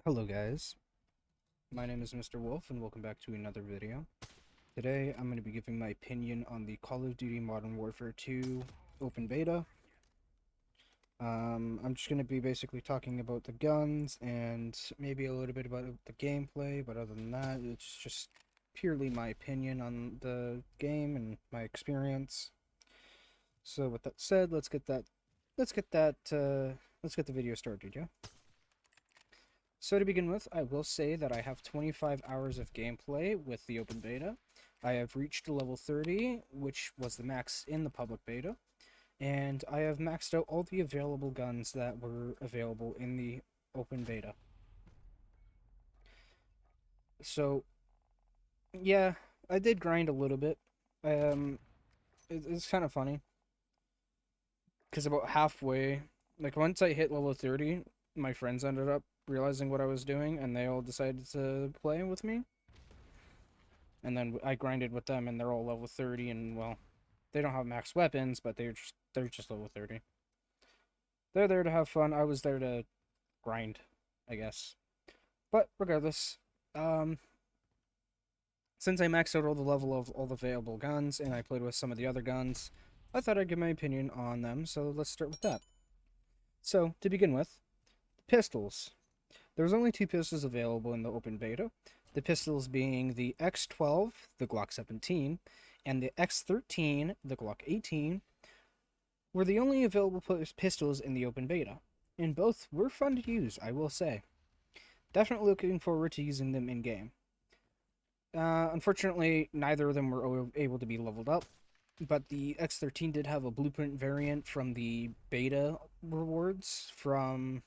Hello guys, my name is Mr. Wolf and welcome back to another video. Today I'm going to be giving my opinion on the Call of Duty Modern Warfare 2 open beta. I'm just going to be basically talking about the guns and maybe a little bit about the gameplay, but other than that it's just purely my opinion on the game and my experience. So with that said, let's get the video started, yeah? So to begin with, I will say that I have 25 hours of gameplay with the open beta. I have reached level 30, which was the max in the public beta, and I have maxed out all the available guns that were available in the open beta. So, yeah, I did grind a little bit. It's kind of funny, because about halfway, like once I hit level 30, my friends ended up realizing what I was doing, and they all decided to play with me. And then I grinded with them, and they're all level 30, and well, they don't have max weapons, but they're just level 30. They're there to have fun. I was there to grind, I guess. But regardless, um, since I maxed out all the level of all the available guns, and I played with some of the other guns, I thought I'd give my opinion on them. So let's start with that. So to begin with, pistols. There was only two pistols available in the open beta. The pistols being the X12, the Glock 17, and the X13, the Glock 18, were the only available pistols in the open beta, and both were fun to use, I will say. Definitely looking forward to using them in game. Unfortunately, neither of them were able to be leveled up, but the X13 did have a blueprint variant from the beta rewards from,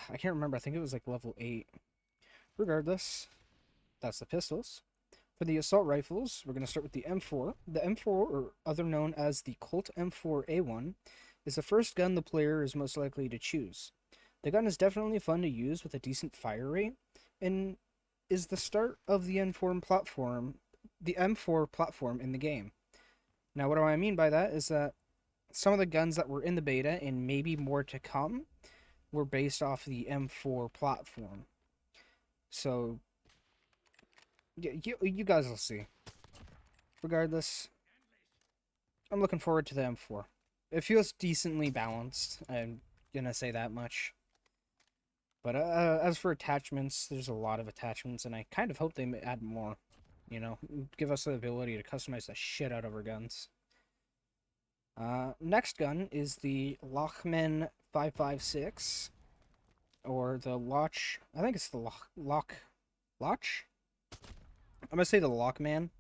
I can't remember, I think it was like level 8. Regardless, that's the pistols. For the assault rifles, we're going to start with the M4. The M4, or other known as the Colt M4A1, is the first gun the player is most likely to choose. The gun is definitely fun to use with a decent fire rate, and is the start of the M4 platform in the game. Now, what do I mean by that is that some of the guns that were in the beta, and maybe more to come, were based off the M4 platform. So, you guys will see. Regardless, I'm looking forward to the M4. It feels decently balanced. I'm gonna say that much. But as for attachments, there's a lot of attachments, and I kind of hope they add more. You know, give us the ability to customize the shit out of our guns. Next gun is the Lochmann 556, or the Loch. I think it's the Loch. I'm gonna say the Lochmann.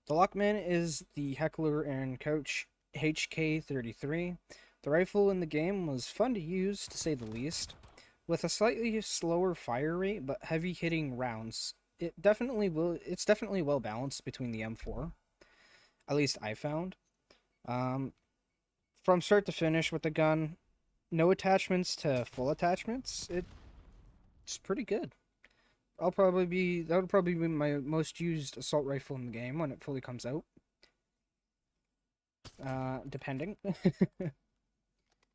The Lochmann is the Heckler & Koch HK33. The rifle in the game was fun to use, to say the least. With a slightly slower fire rate, but heavy hitting rounds, it's definitely well balanced between the M4. At least I found. From start to finish with the gun, no attachments to full attachments, it's pretty good. That would probably be my most used assault rifle in the game when it fully comes out. Depending.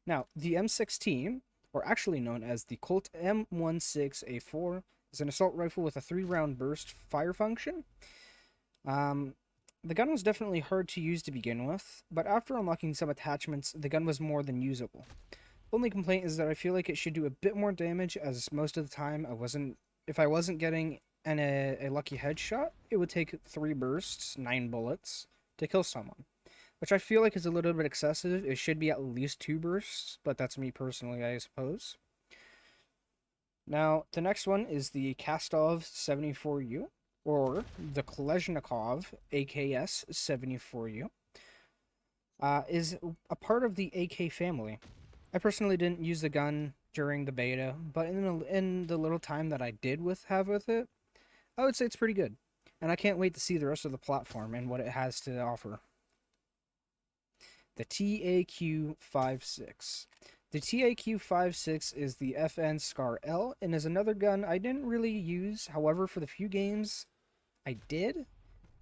Now, the M16, or actually known as the Colt M16A4, is an assault rifle with a 3-round burst fire function. The gun was definitely hard to use to begin with, but after unlocking some attachments, the gun was more than usable. Only complaint is that I feel like it should do a bit more damage, as most of the time if I wasn't getting a lucky headshot, it would take 3 bursts, 9 bullets, to kill someone. Which I feel like is a little bit excessive. It should be at least 2 bursts, but that's me personally, I suppose. Now, the next one is the Kastov 74U, or the Kolesnikov AKS 74U. Is a part of the AK family. I personally didn't use the gun during the beta, but in the little time that I did have with it, I would say it's pretty good. And I can't wait to see the rest of the platform and what it has to offer. The TAQ-56. The TAQ-56 is the FN Scar L and is another gun I didn't really use. However, for the few games I did,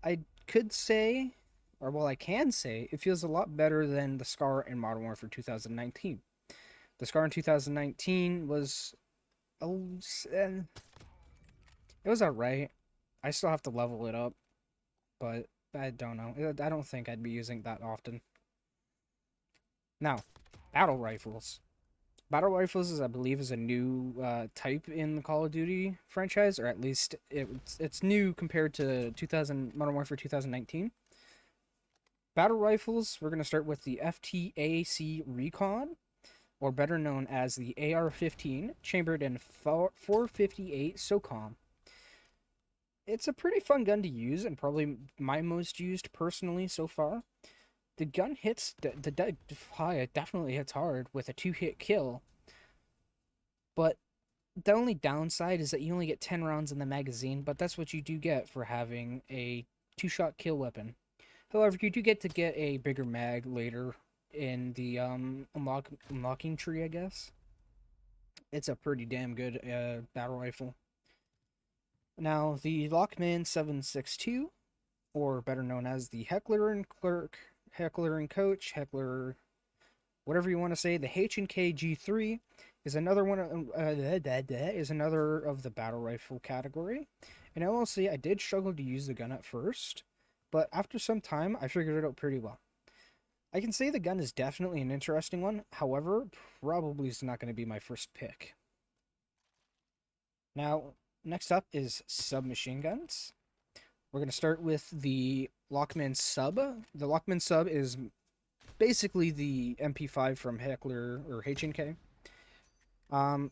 I could say, or well, I can say, it feels a lot better than the Scar in Modern Warfare 2019. The Scar in 2019 was it was alright. I still have to level it up, but I don't know. I don't think I'd be using that often. Now, battle rifles. Battle rifles is, I believe, is a new type in the Call of Duty franchise, or at least it's new compared to 2000 Modern Warfare 2019. Battle rifles, we're gonna start with the FTAC Recon, or better known as the AR-15, chambered in 458 SOCOM. It's a pretty fun gun to use, and probably my most used personally so far. The gun hits it definitely hits hard with a 2-hit kill, but the only downside is that you only get 10 rounds in the magazine, but that's what you do get for having a 2-shot kill weapon. However, you do get to get a bigger mag later in the unlocking tree, I guess. It's a pretty damn good battle rifle. Now, the Lockman 762, or better known as the Heckler and Clerk, Heckler and Coach, Heckler, whatever you want to say, the H&K G3 is another one is another of the battle rifle category. And I will say I did struggle to use the gun at first, but after some time I figured it out pretty well. I can say the gun is definitely an interesting one, however, probably is not going to be my first pick. Now, next up is submachine guns. We're going to start with the Lockman Sub. The Lockman Sub is basically the MP5 from Heckler or H&K. I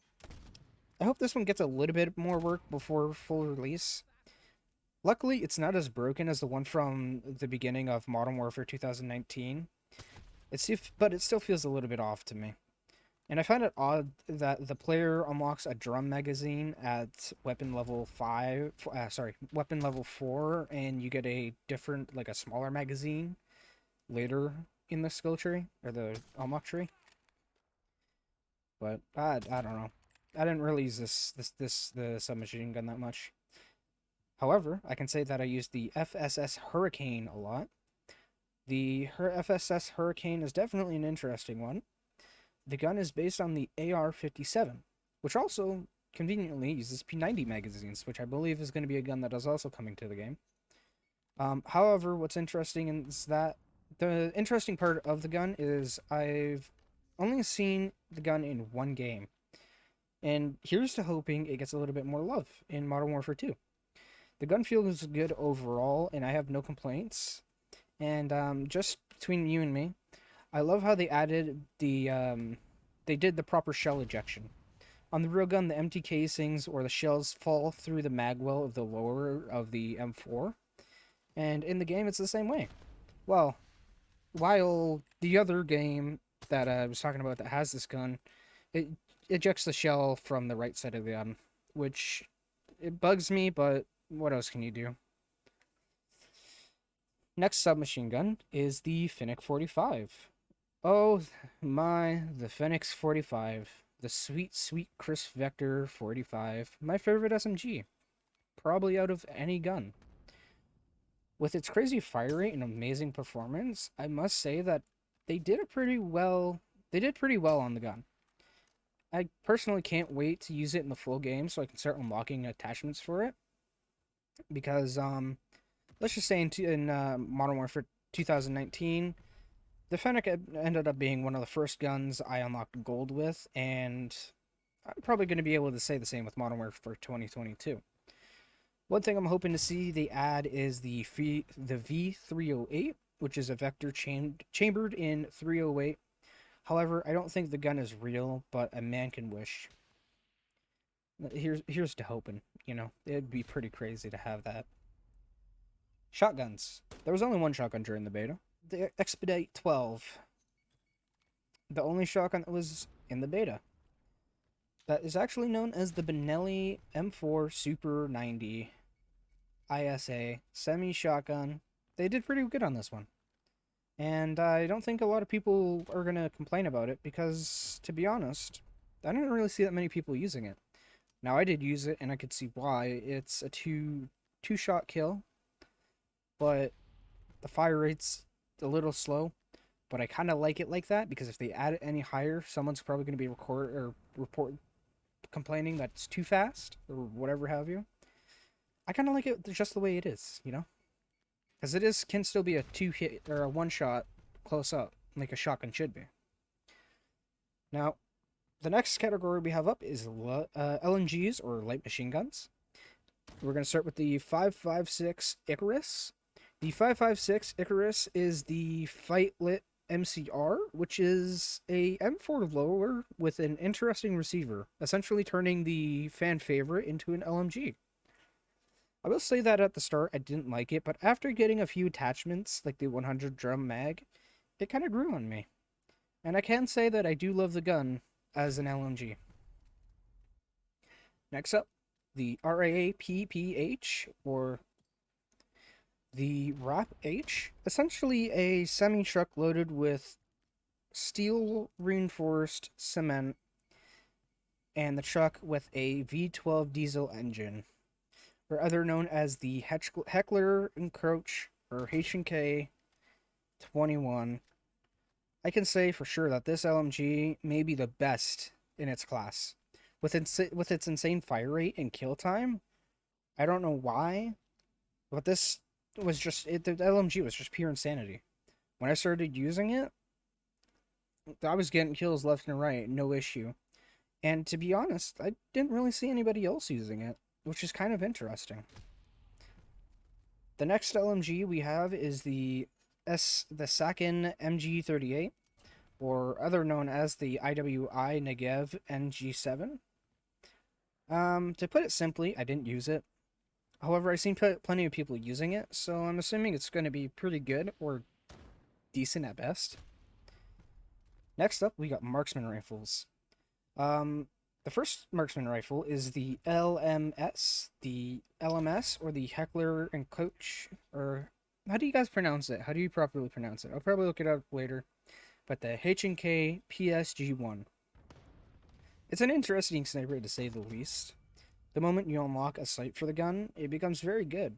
hope this one gets a little bit more work before full release. Luckily, it's not as broken as the one from the beginning of Modern Warfare 2019. But it still feels a little bit off to me. And I find it odd that the player unlocks a drum magazine at weapon level 4, and you get a different, like a smaller magazine later in the skill tree, or the unlock tree. But I don't know. I didn't really use the submachine gun that much. However, I can say that I used the FSS Hurricane a lot. The FSS Hurricane is definitely an interesting one. The gun is based on the AR-57, which also conveniently uses P90 magazines, which I believe is going to be a gun that is also coming to the game. However, what's interesting is that the interesting part of the gun is I've only seen the gun in one game. And here's to hoping it gets a little bit more love in Modern Warfare 2. The gun feels good overall, and I have no complaints. And just between you and me, I love how they added they did the proper shell ejection. On the real gun, the empty casings or the shells fall through the magwell of the lower of the M4. And in the game, it's the same way. Well, while the other game that I was talking about that has this gun, it ejects the shell from the right side of the gun, which it bugs me, but what else can you do? Next submachine gun is the Fennec 45. Oh my, the Fennec 45. The sweet, sweet Crisp Vector 45. My favorite SMG. Probably out of any gun. With its crazy fire rate and amazing performance, I must say that they did pretty well on the gun. I personally can't wait to use it in the full game so I can start unlocking attachments for it. Because, let's just say in Modern Warfare 2019, the Fennec ended up being one of the first guns I unlocked gold with, and I'm probably going to be able to say the same with Modern Warfare 2022. One thing I'm hoping to see they add is the V308, which is a vector chambered in 308. However, I don't think the gun is real, but a man can wish. Here's to hoping, you know. It'd be pretty crazy to have that. Shotguns. There was only one shotgun during the beta. The Expedite 12. The only shotgun that was in the beta. That is actually known as the Benelli M4 Super 90 ISA semi-shotgun. They did pretty good on this one. And I don't think a lot of people are going to complain about it because, to be honest, I didn't really see that many people using it. Now, I did use it, and I could see why. It's a two-shot kill, but the fire rate's a little slow. But I kind of like it like that because if they add it any higher, someone's probably going to be complaining that it's too fast or whatever have you. I kind of like it just the way it is, you know? Because can still be a 2-hit or a 1-shot close up, like a shotgun should be. Now, the next category we have up is LMGs, or light machine guns. We're going to start with the 5.56 Icarus. The 5.56 Icarus is the Fight Lit MCR, which is a M4 lower with an interesting receiver, essentially turning the fan favorite into an LMG. I will say that at the start I didn't like it, but after getting a few attachments, like the 100 drum mag, it kind of grew on me. And I can say that I do love the gun as an LMG. Next up, the RAPPH, or the RAP-H, essentially a semi-truck loaded with steel reinforced cement, and the truck with a V12 diesel engine, or other known as the Heckler & Koch, or H&K 21. I can say for sure that this LMG may be the best in its class. With its insane fire rate and kill time, I don't know why, but this was just the LMG was just pure insanity. When I started using it, I was getting kills left and right, no issue. And to be honest, I didn't really see anybody else using it, which is kind of interesting. The next LMG we have is the Sakin MG38, or other known as the IWI Negev NG7. To put it simply, I didn't use it. However, I've seen plenty of people using it, so I'm assuming it's going to be pretty good, or decent at best. Next up, we got marksman rifles. The first marksman rifle is the LMS, or the Heckler & Koch, or how do you guys pronounce it? How do you properly pronounce it? I'll probably look it up later. But the H&K PSG-1. It's an interesting sniper to say the least. The moment you unlock a sight for the gun, it becomes very good.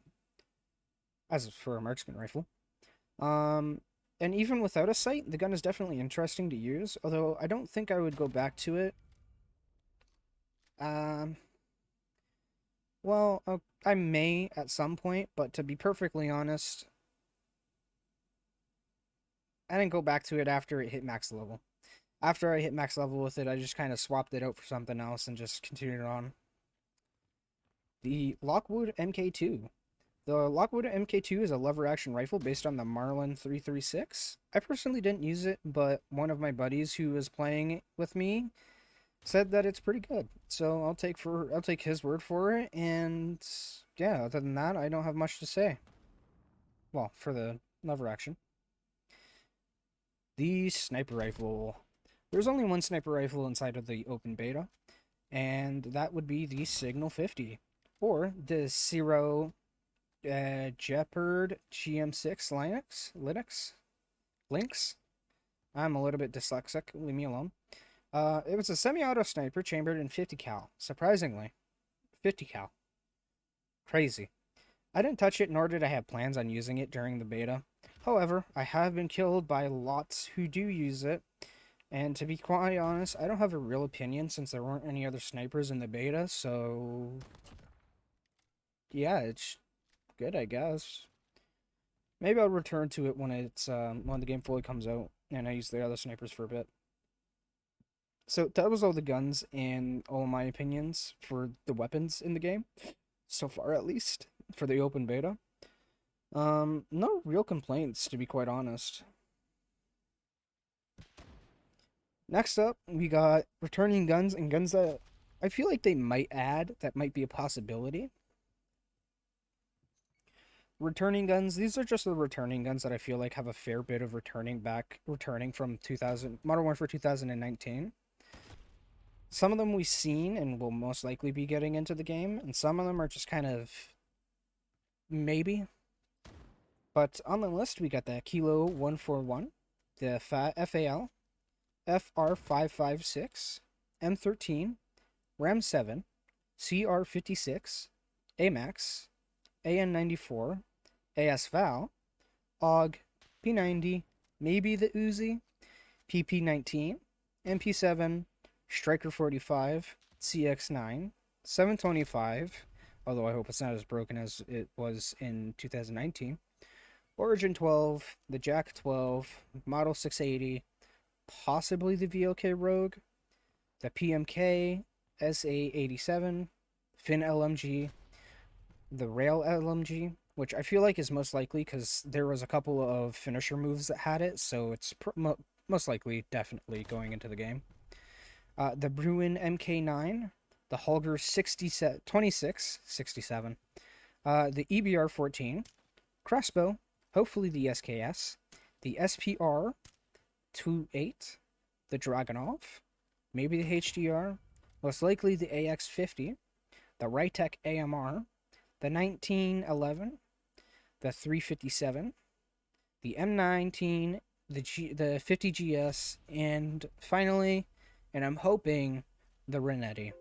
As for a marksman rifle. And even without a sight, the gun is definitely interesting to use, although I don't think I would go back to it. Well, I may at some point, but to be perfectly honest, I didn't go back to it after it hit max level. After I hit max level with it, I just kind of swapped it out for something else and just continued on. The Lockwood MK2. The Lockwood MK2 is a lever-action rifle based on the Marlin 336. I personally didn't use it, but one of my buddies who was playing with me said that it's pretty good. So I'll take his word for it, and yeah, other than that, I don't have much to say. Well, for the lever action. The sniper rifle. There's only one sniper rifle inside of the open beta, and that would be the Signal 50, or the Zero Jeopard GM6 Lynx. I'm a little bit dyslexic, leave me alone. It was a semi-auto sniper chambered in 50 cal. Surprisingly, 50 cal. Crazy. I didn't touch it, nor did I have plans on using it during the beta. However, I have been killed by lots who do use it, and to be quite honest, I don't have a real opinion since there weren't any other snipers in the beta, so yeah, it's good, I guess. Maybe I'll return to it when the game fully comes out, and I use the other snipers for a bit. So that was all the guns and all my opinions for the weapons in the game, so far at least, for the open beta. No real complaints, to be quite honest. Next up, we got returning guns and guns that I feel like they might add, that might be a possibility. Returning guns, these are just the returning guns that I feel like have a fair bit of returning from Modern Warfare 2019. Some of them we've seen and will most likely be getting into the game, and some of them are just kind of maybe. But on the list, we got the Kilo 141, the FAL, FR556, M13, Ram 7, CR56, AMAX, AN94, ASVAL, AUG, P90, maybe the Uzi, PP19, MP7, Striker 45, CX9, 725, although I hope it's not as broken as it was in 2019, Origin 12, the Jack 12, Model 680, possibly the VLK Rogue, the PMK, SA87, Fin LMG, the Rail LMG, which I feel like is most likely because there was a couple of finisher moves that had it, so it's most likely definitely going into the game. The Bruin MK9, the Holger 2667, the EBR 14, Crossbow, hopefully the SKS, the SPR 28, the Dragunov, maybe the HDR, most likely the AX50, the Rytec AMR, the 1911, the 357, the M19, the 50GS, and finally, and I'm hoping, the Renetti.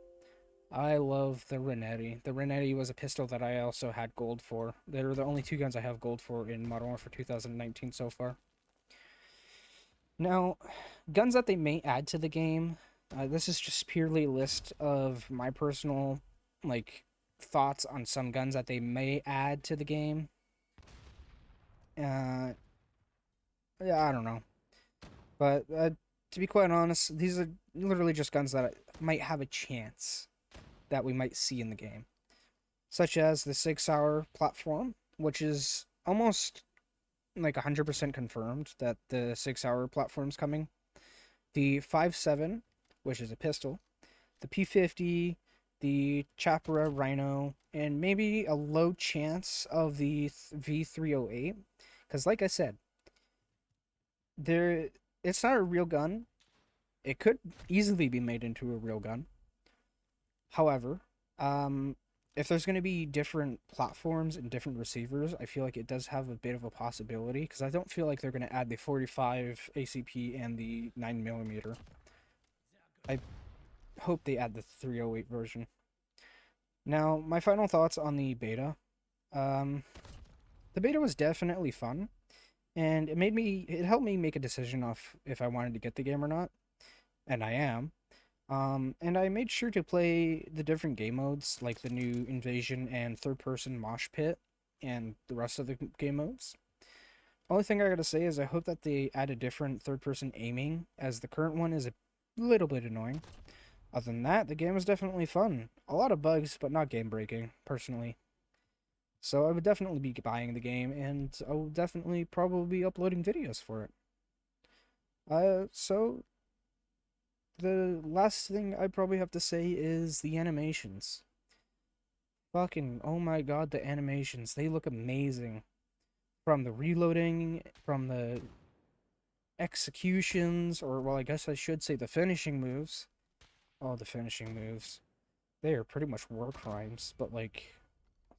I love the Renetti. The Renetti was a pistol that I also had gold for. They're the only two guns I have gold for in Modern Warfare 2019 so far. Now, guns that they may add to the game. This is just purely a list of my personal, like, thoughts on some guns that they may add to the game. Yeah, I don't know. But to be quite honest, these are literally just guns that might have a chance that we might see in the game. Such as the Sig Sauer platform, which is almost like 100% confirmed that the Sig Sauer platform's coming. The 5.7, which is a pistol. The P50, the Chapra Rhino, and maybe a low chance of the V308. Because like I said, it's not a real gun. It could easily be made into a real gun. However, if there's going to be different platforms and different receivers, I feel like it does have a bit of a possibility because I don't feel like they're going to add the 45 ACP and the 9mm. I hope they add the 308 version. Now, my final thoughts on the beta. The beta was definitely fun, and it helped me make a decision of if I wanted to get the game or not, and I am. And I made sure to play the different game modes, like the new Invasion and third-person Mosh Pit, and the rest of the game modes. Only thing I gotta say is I hope that they add a different third-person aiming, as the current one is a little bit annoying. Other than that, the game was definitely fun. A lot of bugs, but not game-breaking, personally. So I would definitely be buying the game, and I will definitely probably be uploading videos for it. So the last thing I probably have to say is the animations. Fucking, oh my god, the animations. They look amazing. From the reloading, from the executions, or, well, I guess I should say the finishing moves. Oh, the finishing moves. They are pretty much war crimes, but, like,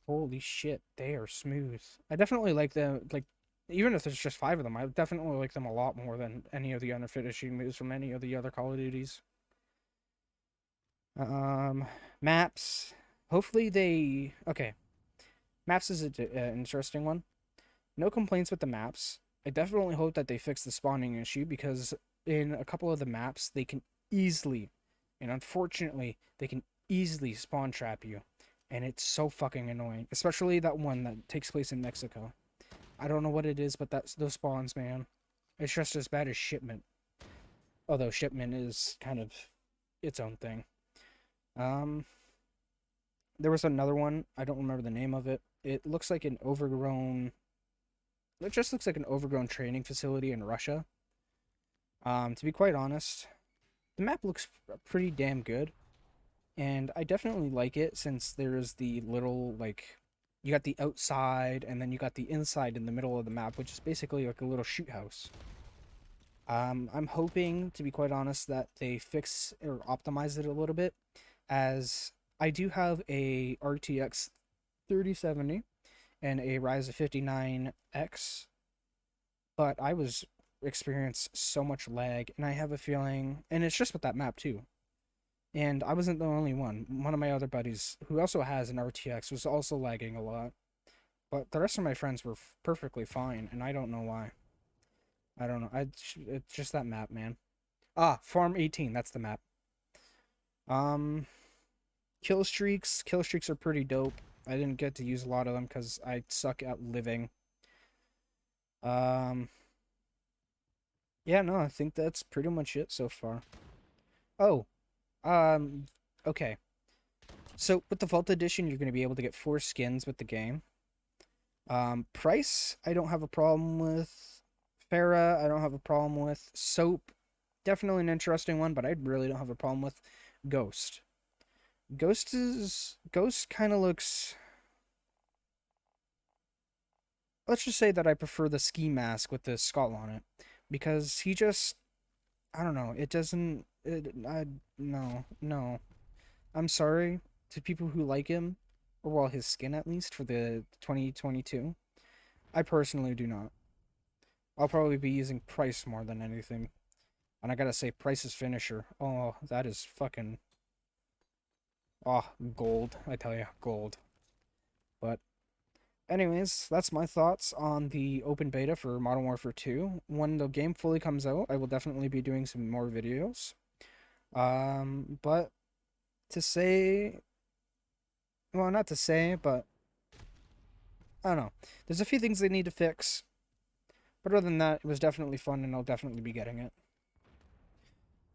holy shit, they are smooth. I definitely like them, like, even if there's just 5 of them, I definitely like them a lot more than any of the other finishing moves from any of the other Call of Duties. Maps. Hopefully they... Okay. Maps is an interesting one. No complaints with the maps. I definitely hope that they fix the spawning issue because in a couple of the maps, they can easily, and unfortunately, they can easily spawn trap you. And it's so fucking annoying. Especially that one that takes place in Mexico. I don't know what it is, but that's those spawns, man. It's just as bad as Shipment. Although Shipment is kind of its own thing. There was another one. I don't remember the name of it. It looks like an overgrown... It just looks like an overgrown training facility in Russia. To be quite honest, the map looks pretty damn good. And I definitely like it since there's the little, like... You got the outside, and then you got the inside in the middle of the map, which is basically like a little shoot house. I'm hoping, to be quite honest, that they fix or optimize it a little bit, as I do have a RTX 3070 and a Ryzen 59X, but I was experienced so much lag, and I have a feeling, and it's just with that map too. And I wasn't the only one. One of my other buddies, who also has an RTX, was also lagging a lot. But the rest of my friends were perfectly fine, and I don't know why. I don't know. It's just that map, man. Ah, Farm 18, that's the map. Um, Kill streaks. Kill streaks are pretty dope. I didn't get to use a lot of them because I suck at living. Um, yeah, no, I think that's pretty much it so far. Oh, okay. So with the Vault Edition, you're going to be able to get 4 skins with the game. Price, I don't have a problem with. Farah, I don't have a problem with. Soap, definitely an interesting one, but I really don't have a problem with. Ghost. Ghost kind of looks. Let's just say that I prefer the ski mask with the skull on it, because he just, I don't know, it doesn't. No. I'm sorry to people who like him, or well, his skin at least for the 2022. I personally do not. I'll probably be using Price more than anything. And I gotta say, Price's finisher. Oh, that is fucking. Oh, gold. I tell you, gold. But, anyways, that's my thoughts on the open beta for Modern Warfare 2. When the game fully comes out, I will definitely be doing some more videos. But to say. Well, not to say, but. I don't know. There's a few things they need to fix. But other than that, it was definitely fun, and I'll definitely be getting it.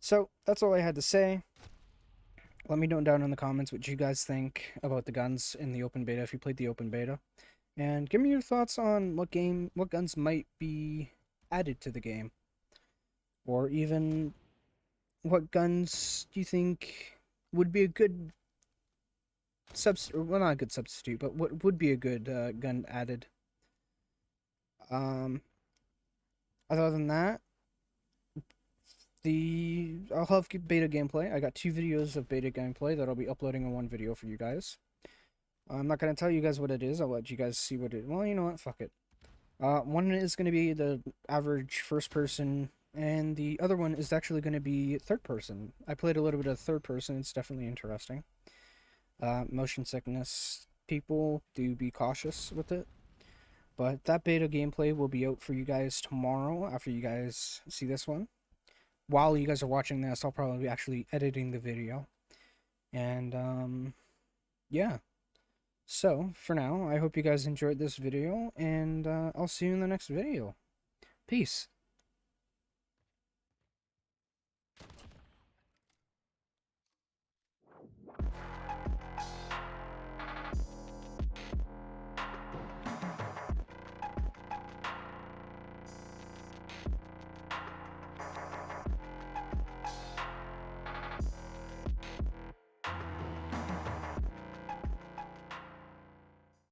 So, that's all I had to say. Let me know down in the comments what you guys think about the guns in the open beta, if you played the open beta. And give me your thoughts on what guns might be added to the game. Or even what guns do you think would be a good substitute, well, not a good substitute, but what would be a good gun added. Um, Other than that, I'll have beta gameplay. I got 2 videos of beta gameplay that I'll be uploading in one video for you guys. I'm not gonna tell you guys what it is. I'll let you guys see what it. Well, you know what? Fuck it. One is gonna be the average first person, and the other one is actually gonna be third person. I played a little bit of third person. It's definitely interesting. Motion sickness. People do be cautious with it. But that beta gameplay will be out for you guys tomorrow after you guys see this one. While you guys are watching this, I'll probably be actually editing the video. And, yeah. So, for now, I hope you guys enjoyed this video, and I'll see you in the next video. Peace.